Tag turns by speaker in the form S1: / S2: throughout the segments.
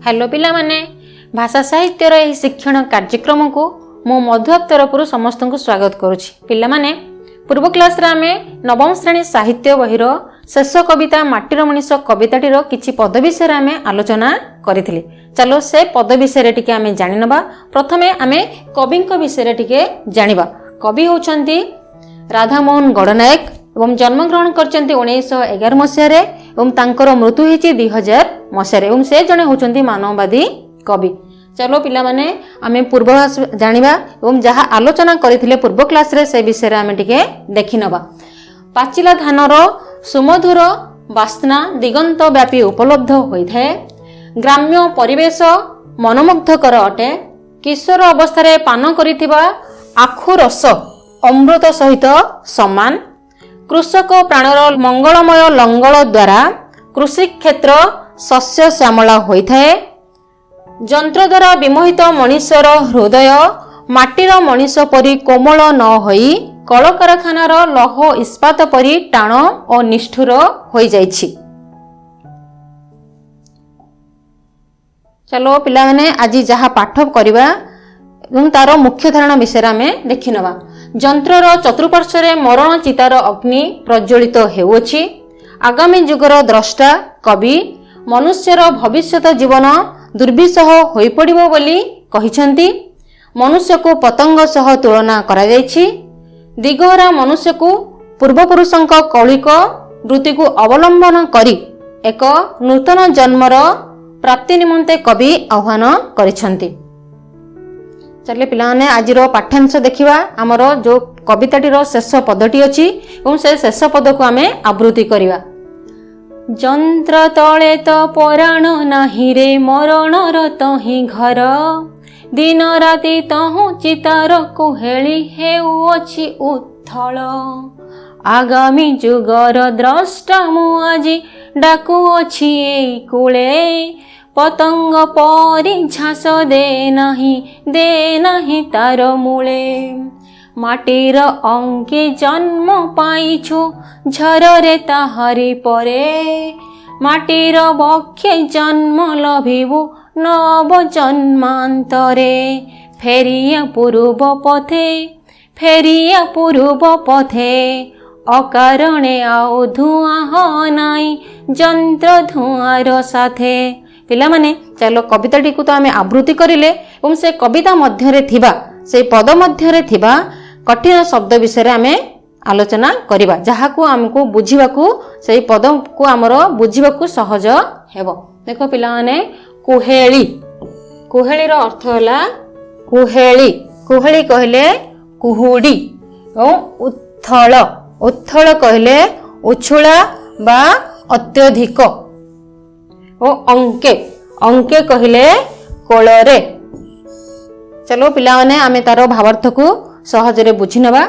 S1: Hello पिला माने भाषा साहित्यर यह शिक्षण कार्यक्रम को मो मधुआप तरफ समस्त को स्वागत करुछि। पिला माने पूर्व क्लास रे आमे नवम श्रेणी साहित्य बहिर शेष कविता माटीर मनीष कविताटीर किछि पद विषय आमे आलोचना करिथिले। चलो से पद विषय टिके आमे जानि नबा। प्रथमे आमे कविंक विषय टिके जानिबा। कवि होचंती राधामोहन गणनायक एवं जन्मग्रहण करचंती 1911 मसीह रे एवं तांकर मृत्यु हेची 2000 मसीह रे एवं से जने होचंती मानववादी कवि। चलो पिला माने आमे पूर्वाभास जानिबा एवं जहा आलोचना करिथिले पूर्व क्लास रे से विषय रे आमे टिके देखि नबा। पाचिला धानर सुमधुर बास्ना दिगंत व्यापी उपलब्ध होइथाय। ग्राम्य परिवेश मनमुग्धकर अटे। किशोर अवस्था पान करिथिबा आखु रस अमृत सहित समान। कृषक प्राणर मंगलमय लंगल द्वारा कृषि क्षेत्र शस्य श्यामला होइथाय। जंत्र द्वारा विमोहित मनीषर हृदय माटीर मनीष परी कोमल न होई कलकारखानार लौह इस्पात परी टाण और निष्ठुर होई जाइछि। चलो पिला माने आज जहा पाठ करबा एवं तार मुख्य धारणा विषय आमे देखि नबा। जंत्रर चतुर्पार्श्व मरण चितार अग्नि प्रज्वलित हेउछि। आगामी जुगर द्रष्टा कवि मनुष्यर भविष्यत जीवन दुर्विसह होई पड़िबो बोली कहिसंती। मनुष्य को पतंग सह तुलना करा जायछि। दिगहरा मनुष्य को पूर्वपुरुषंक कौलिक वृत्ति को अवलंबन करी एक नूतन जन्मर प्राप्ति निमंते कवि आह्वान करिसंती। चले पिलाने आज पाठ्यांश देखिबा। आमर जो कविताटीर शेष पदटी अछि एवं से शेष पद को आमे आवृत्ति करिबा। जंत्र तले तो पराण नाही रे मरणर तहि घर। दिन राति तहु चितार कुहेली हेउछि उथल। आगामी जुगर द्रष्टा मु आजि डाकुछि एई कूले। पतंग परी झास दे नाही तार मूले। माटीर अंके जन्म पाइछु झररे ताहारी परे। माटीर बक्षे जन्म लभिबु नव जन्मांतरे। फेरिया पूर्व पथे अकारणे आउ धुआं नाई जंत्र धुआर साथे। पिला माने चलो कविताटी को तो आमे आवृत्ति करिले एवं से कविता मध्यरे थिबा से पद मध्यरे थिबा कठिन शब्द विषय आमे आलोचना करिबा। जहा को हमको बुझिबाकू से पद को हमर बुझिबाकू सहज हेबो। देखो पिला माने कुहेली। कुहेली रो अर्थ होला कुहेली। कुहेली कहले कुहुडी और उथळ। उथळ कहले उछुळा बा अत्यधिक। ओ अंके। अंके कहले कोଳରେ। चलो पिला माने आमे तारो भावार्थ को सहज रे बुझि नबा।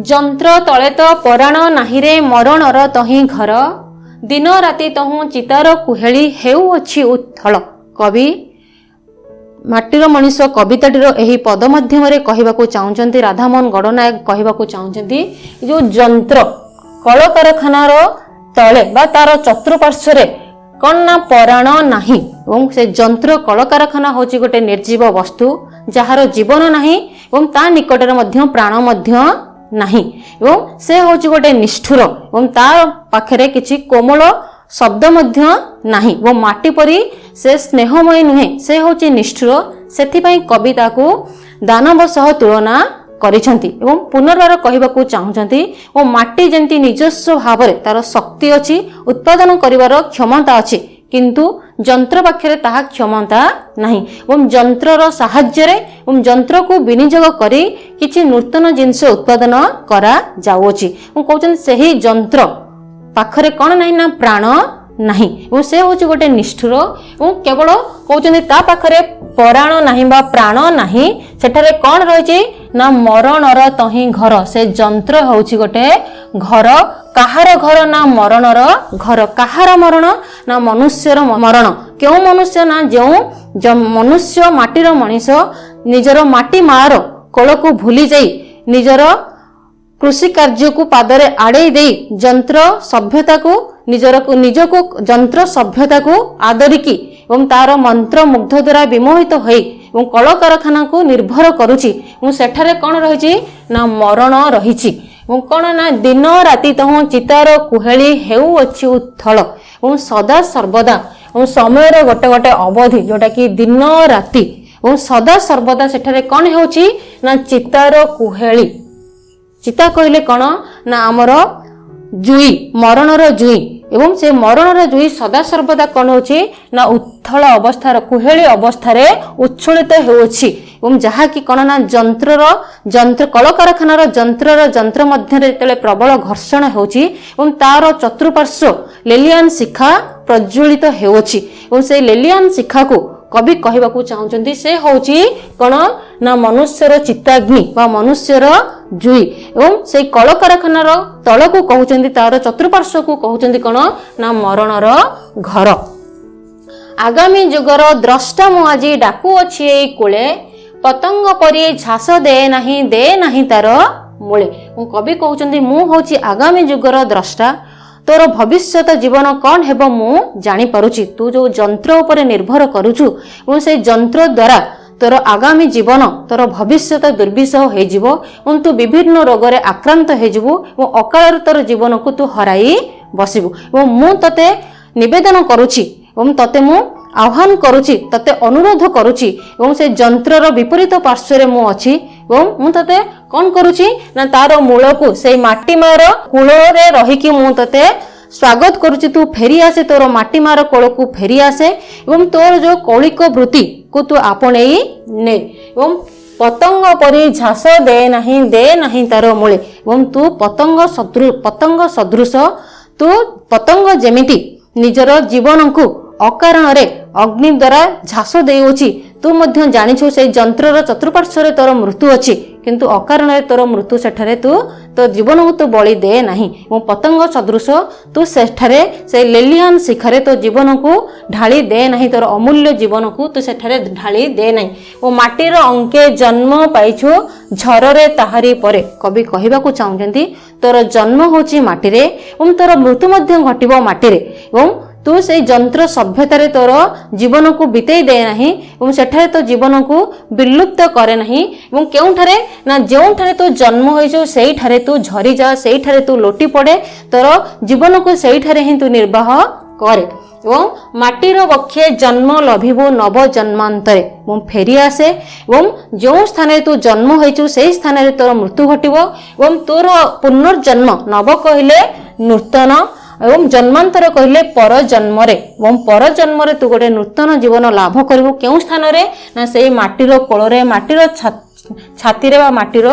S1: जंत्र तळे तो पराण नाही रे मरणर तहि घर। दिन राति तहु चितार कुहेली हेउछि उथळ। कवि माटीर मनीष कविताटीर एही पद माध्यम रे कहिबाकू चाहुचंती राधामोहन गणनायक कहिबाकू चाहुचंती जो जंत्र कलकारखानार तळे बा तार चतुर्पार्श्व रे कौन ना पराण नाही एवं से जंत्र कलकारखाना होची गोटे निर्जीव वस्तु जार जीवन नाही एवं ता निकटर मध्य प्राण मध्य नाही एवं से होची गोटे निष्ठुर एवं ता पाखरे किछि कोमल शब्द मध्य नाही एवं माटी परी से स्नेहमय नुहे से होची निष्ठुर। सेथिपई कविता को दानव सह तुलना करिसंती एवं पुनर्बार कहिबाकू चाहुचंती ओ माटी जेंती निजस्व भावरे तार शक्ति अछि उत्पादन करिवार क्षमता अछि किंतु जंत्र पाखरे ताहा क्षमता नाही एवं जंत्रर सहाय्य रे एवं जंत्र को विनियोग करी किछि नूतन जिंस उत्पादन करा जाउछि। ओ कहउछन सेही जंत्र पाखरे कोन नाही ना प्राण नाही एवं से होछि गोटे निष्ठुर एवं केवल कहउछन ता पाखरे पराण नाही बा प्राण नाही सेठारे कोन रहिछि ना मरणर तहि घर। से जंत्र होछि गोटे घर। काहार घर ना मरणर घर। काहार मरण ना मनुष्यर मरण। क्यों मनुष्य ना जो मनुष्य माटीर मनीष निजर माटी मार कोल को भूली जाई निजर कृषि कार्य को पादरे आड़े दे जंत्र सभ्यता को निजको जंत्र सभ्यता को आदरिकी ଏବଂ ତାର ମନ୍ତ୍ର ମୁଗ୍ଧ ଦ୍ୱାରା ବିମୋହିତ ହୋଇ ଏବଂ କଳକାରଖାନା को निर्भर करुछि सेठारे कौन रही ना मरण रही कौन ना दिन राति तह चितार कुहेली हेउअछि उथल और सदा सर्वदा और समय गोटे गोटे अवधि जोटा कि दिन राति और सदा सर्वदा सेठारे कौन होछि ना चितार कुहेली चिता कहले कौन ना आमर जुई मरणर जुई एवं से मरणर जुई सदा सर्वदा कौन होछि ना उथल अवस्थार कुहेली अवस्थार उच्छलित होछि एवं जहा कि कौन ना जंत्र कलकारखानार जंत्र मध्य जेतेले प्रबल घर्षण होछि एवं तार चतुर्पार्श्व लेलियान शिखा प्रज्वलित होछि एवं से लेलियान शिखा को कवि कहवाकू चाहूचंती से होची कौन ना मनुष्यर चित्ताग्नि बा मनुष्यर जुई एवं से कलकारखानार तल को कहउचंती तार चतुर्पार्श्व को कहउचंती कौन ना मरणर घर आगामी जुगर द्रष्टा मु आज डाकू अछि एई कोले पतंग परि झास दे नाही तार मूले कवि कहउचंती मु होची आगामी जुगर द्रष्टा तोर भविष्यत जीवन कौन हेबो मु जानी पारुची तू जो जंत्र उपरे निर्भर करुछु और से जंत्र द्वारा तोर आगामी जीवन तोर भविष्यत दुर्विषह हो जीवो और तू विभिन्न रोग रे आक्रांत हो जीवो और अकाल तोर जीवन को तू हराई बसिबु और मु तते निवेदन करुची और तते मु आह्वान करुची तते अनुरोध करुची और से जंत्रर विपरीत पार्श्व रे मु अछि और मु तते कौन करुची ना तार मूल को से माटीमार कूल रे रही कि मु तते स्वागत करुची तू फेरी आसे तोर माटीमार कोल को फेरी आसे एवं तोर जो कौलिक वृत्ति को तू आपणेई ने एवं पतंग परि झास दे नाही तार मूले एवं तू पतंग सदृश तू पतंग जेमिति निजर जीवन को अकारण रे अग्नि द्वारा झास देउछि तू मध्य जानिछु से जंत्रर चतुर्पार्श्व तोर मृत्यु अछि किंतु अकारण रे तोर मृत्यु सेठारे तू तो जीवन को तू बलि दे नाही मो पतंग सदृश तू सेठारे से लेलियान शिखरे तो जीवन को ढाली दे नाही तोर अमूल्य जीवन को तू सेठारे ढाली दे नाही मो माटीर अंके जन्म पाइछु झररे ताहारी परे कवि कहबाकू चाहउचंती तोर जन्म होछि माटी रे एवं तोर मृत्यु मध्य घटिबो माटी रे एवं तू से जंत्र सभ्यतारे तोर जीवन को बितेई दे नाही एवं सेठारे तो जीवन को विलुप्त करे नाही एवं केउठारे ना जेउठारे तू जन्म होइछो सेई ठारे तू झरी जा सेई ठारे तू लोटी पड़े तोर जीवन को सेई ठारे ही तू निर्वाह करे एवं माटीर बक्षे जन्म लभिबो नव जन्मांतरे एवं फेरी आसे एवं जो स्थान तू जन्म होइछो सेई स्थान रे तोर मृत्यु घटिबो एवं तोर पुनर्जन्म नव कहले नूतन एवं जन्मांतर कहले पर जन्म रे एवं पर जन्म रे तू गोटे नूतन जीवन लाभ करिवो केउ स्थान रे ना सेई माटीर कोल रे माटीर छाती रे बा माटीर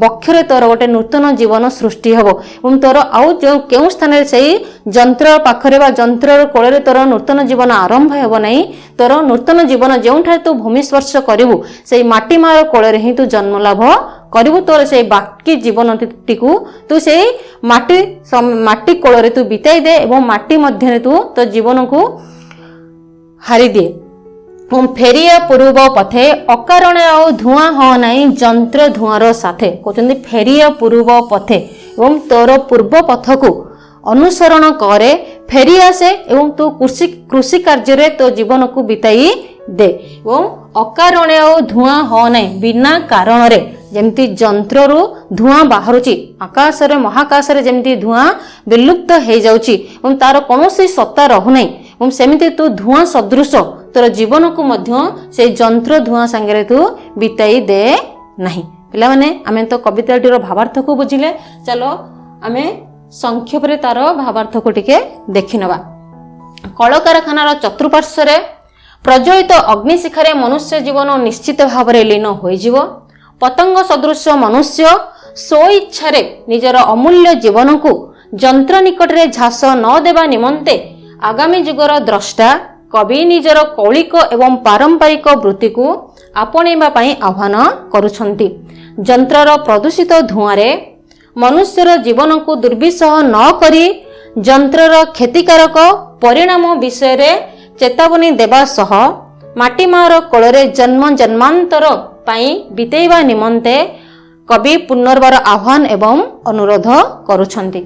S1: बक्षरे तोर गोटे नूतन जीवन सृष्टि हबो एवं तोर आउ जो केउ स्थान रे सेई जंत्र पाखरे बा जंत्रर कोल रे तोर नूतन जीवन आरंभ हेबो नाही तोर नूतन जीवन जेउठा तू भूमि स्पर्श करिवो सेई माटी मार कोल रे ही तू जन्म लाभ करिवो तोर से बाकी जीवन टिकू तू से माटी कोल रे तू बिताई दे एवं माटी मध्य तू तो जीवन को हारी दे फेरिया पूर्व पथे अकारण आ धुआं हो नहीं जंत्र धुआर साथे कहते फेरिया पूर्व पथे एवं तोर पूर्व पथ को अनुसरण करे फेरी आसे एवं तू कृषि कार्य रे तो जीवन को बिताई दे एवं अकारण आ धुआं हो नहीं बिना कारण रे जेमती जंत्र रु धुआं बाहरुची आकाश रे महाकाश रे जेमती धुआं विलुप्त हो जाउची एवं तार कोनोसी सत्ता रहु नहीं एवं सेमिति तू धुआं सदृश तोर जीवन को मध्य से जंत्र धुआं संगे तू बिताई दे नहीं पिला माने आमे तो कविताटीर भावार्थ को बुझिले चलो आमे संक्षेप रे तार भावार्थ को टिके देखि नबा कलकारखानार चतुर्पार्श्व रे प्रज्वलित अग्निशिखारे मनुष्य जीवन निश्चित भाव रे लीन होई जीवो पतंग सदृश मनुष्य स्व इच्छारे निजर अमूल्य जीवन को जंत्र निकट रे झास न देवा निमंते आगामी जुगर द्रष्टा कवि निजर कौलिक एवं पारंपरिक वृत्ति को आपणेबा पई आह्वान करुछंती जंत्रर प्रदूषित धुआं रे मनुष्यर जीवन को दुर्विषह न करी जंत्रर क्षतिकारक परिणाम विषय रे चेतावनी देवा सह माटीमार कोଳରେ जन्म जन्मांतर पाई बितेଇବା निमंते कवि पुनर्बार आह्वान एवं अनुरोध करुछंती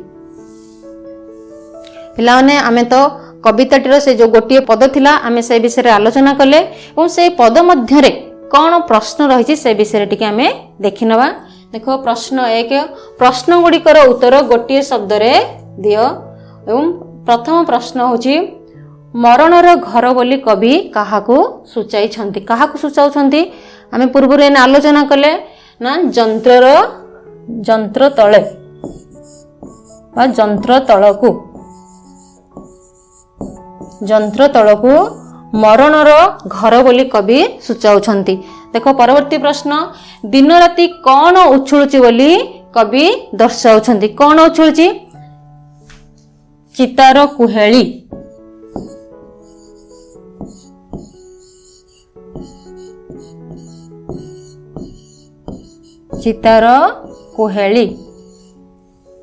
S1: पिलाने आमे तो कविताटीर से जो गोटे पद थिला आमे से विषय रे आलोचना कले और से पद मध्यरे कौन प्रश्न रही से विषय टिके आमे देखिनवा। देखो प्रश्न 1 प्रश्न गुड़िकर उत्तर गोटे शब्द रे दियो। एवं प्रथम प्रश्न होची मरणर घर बोली कवि काहाकू सूचाई छंती काहाकू सूचाउ छंती आमे पूर्व रे आलोचना कले ना जंत्र तळे बा जंत्र तळकू मरणर घर बोली कवि सूचाउ छंती। देखो परवर्ती प्रश्न दिन राति कौन उछुलुची बोली कवि दर्शाउ छंती कौन उछुलुची चितार कुहेली चितार कुहेली।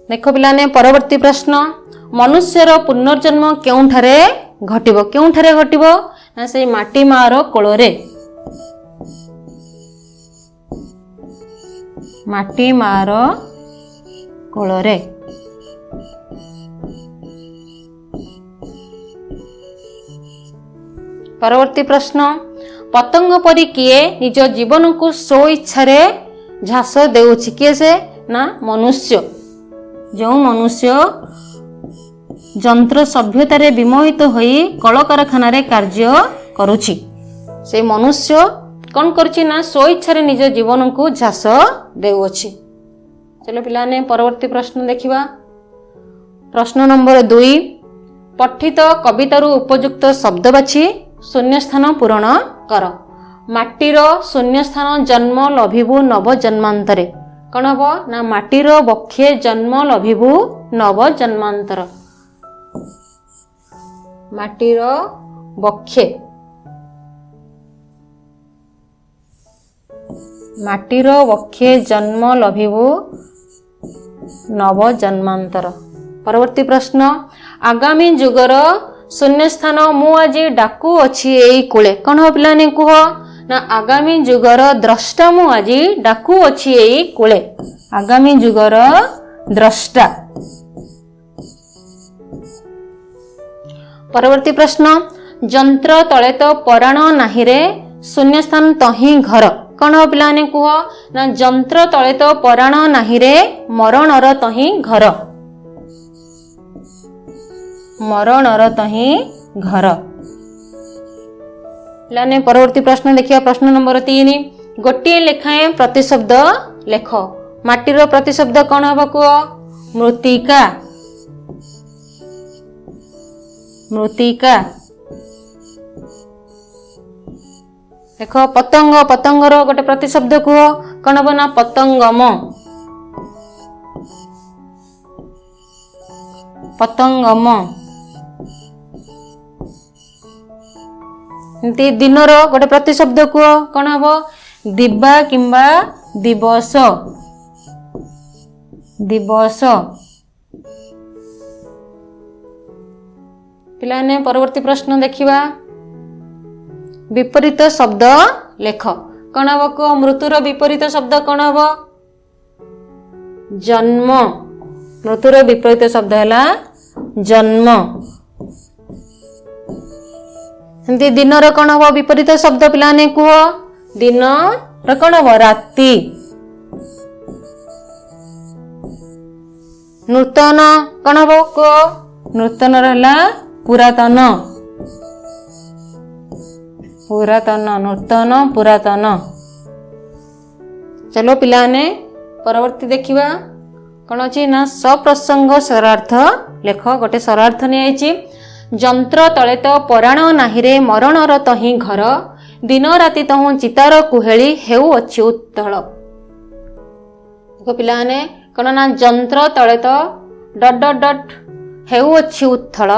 S1: देखो पिलाने परवर्ती प्रश्न मनुष्यर पुनर्जन्म केउठारे घटिबो ना से माटी मार कोଳରେ माटी मार कोଳରେ। परवर्ती प्रश्न पतंग परी किए निज जीवन को सो इच्छा रे झास देउछि किए से ना मनुष्य जो मनुष्य जंत्र सभ्यतार विमोहित होई कल कारखाना रे कार्य करुछि से मनुष्य कौन करुछि ना सो इच्छा रे निज जीवन को झास देउछि। चलो पिलाने परवर्ती प्रश्न देखिबा। प्रश्न नंबर 2 पठित कवितारू उपयुक्त शब्द बाछि शून्य स्थान पूरण कर। माटीर शून्य स्थान जन्म लभिबु नव जन्मांतरे कौन हम ना माटीर बक्षे जन्म लभिबु नव जन्मांतर माटीर बक्षे जन्म लभिबु नव जन्मांतर। परवर्ती प्रश्न आगामी जुगर शून्य स्थान मु आज डाकू अछि एई कूले कौन हो पिलाने कुह ना आगामी जुगर द्रष्टा मु आज डाकू अछि एई कूले आगामी जुगर द्रष्टा। परवर्ती प्रश्न जंत्र तळे तो पराण नाही रे शून्य स्थान तही घर कौन हो पिलाने कुह ना जंत्र तळे तो पराण नाही रे मरणर तही घर मरणर तही घर। पिलाने परवर्ती प्रश्न देखिए प्रश्न नंबर 3 गोटे लेखाएं प्रतिशब्द लेख। माटीर प्रतिशब्द कौन हम कुह मृत्तिका देख पतंग पतंगर गोटे प्रतिशब्द कुह कौन हम ना पतंगम दिनर गोटे प्रतिशब्द कुह कौन हम दिबा किंबा दिवस पिलाने परवर्ती प्रश्न देखिबा। विपरीत शब्द लेख कौन हम को मृत्युर विपरीत शब्द कौन हम जन्म मृत्युर विपरीत शब्द है जन्म। दिनर कौन हम विपरीत शब्द पिलाने कुह दिन कौन हम राति। नूतन कौन हम को नूतन रहा पुरातन नूतन पुरातन। चलो पिलाने परवर्ती देखिबा कौन अच्छी ना सप्रसंग शरार्थ लेख गोटे शरार्थ नहीं जंत्र तले तो पराण नाही रे मरणर तही घर दिन राति तहु चितार कुहेली हेउ अछि उत्तल। देखो पिलाने कौन ना जंत्र तले तो डट डट डट हेउ अछि उत्थल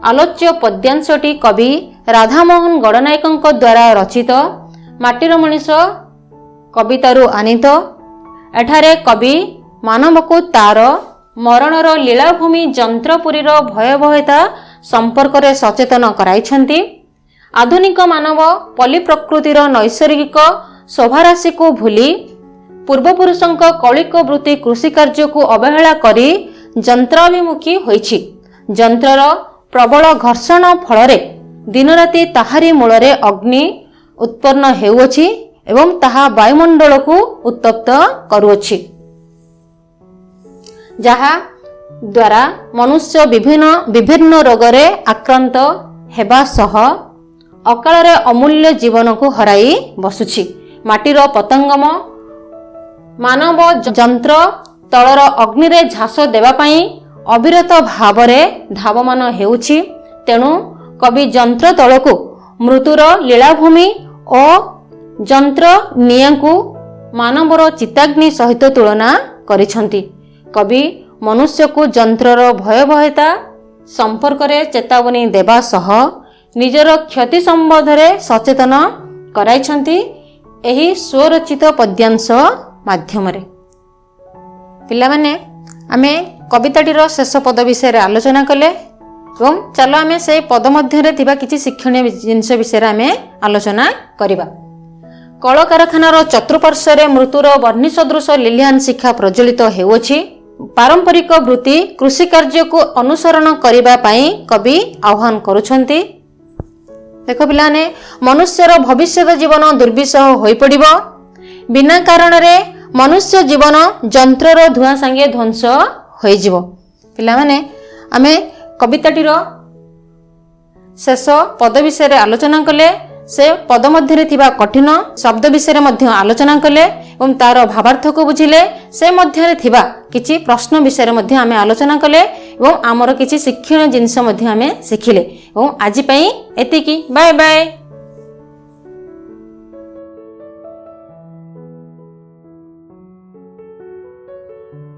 S1: आलोच्य पद्यांशटी कवि राधामोहन गणनायक द्वारा रचित माटीर मनीष कवितारू आनीत। एठारे कवि मानव को तार मरणर लीलाभूमि जंत्रपुरीर भयावहता संपर्क रे सचेतन कराइछंती। आधुनिक मानव पली प्रकृतिर नैसर्गिक शोभाराशि को भूली पूर्वपुरुषंक कौलिक वृत्ति कृषि कार्य को अवहेला करी जंत्राभिमुखी होइछि। जंत्रर प्रबल घर्षण फल दिन राति ताहारी मूल अग्नि उत्पन्न हेउअछि एवं ताहा वायुमंडल को उत्तप्त करुअछि, जहा द्वारा मनुष्य विभिन्न रोगरे आक्रांत हेबा सह अकाल अमूल्य जीवन को हराई बसुछि। माटीर पतंगम मानव जंत्र तलर अग्नि रे झास देवा पई अविरत भावरे धावमान हेउछि। तेणु कवि जंत्र तलको मृत्युर लीलाभूमि और जंत्र नियां मानवर चित्ताग्नि सहित तुलना करिसंति। कवि मनुष्य को जंत्रर भयावहता संपर्क रे चेतावनी देवा सह निजर क्षति संबंधरे सचेतन कराइछंती एही स्वरचित पद्यांश माध्यम रे। पिला माने आमे कविताटीर शेष पद विषय आलोचना कले एवं चलो आमे से पद मध्यरे थिबा किछि शिक्षणीय जिनिस विषय आमे आलोचना करिबा। कल कारखानार चतुर्पार्श्वरे मृत्युर वर्णी सदृश लीलिहान शिक्षा प्रज्वलित हेउछि। पारंपरिक वृत्ति कृषि कार्य को अनुसरण करिबा पई कवि आह्वान करुछंती। देख पिलाने मनुष्यर भविष्यत जीवन दुर्विषह होई पड़िबो। बिना कारण रे मनुष्य जीवन जंत्रर धुआं संगे ध्वंस होई जिवो। पिला माने आमे कविताटीर शेष पद विषय आलोचना कले, से पद मध्य थिबा कठिन शब्द विषय मध्य आलोचना कले एवं तार भावार्थ को बुझिले। से मध्य थिबा किछि प्रश्न विषय मध्य आमे आलोचना कले एवं आमर किछि शिक्षण जिनिस मध्य आमे शिखिले। एवं आज पई एतिकी। Bye bye.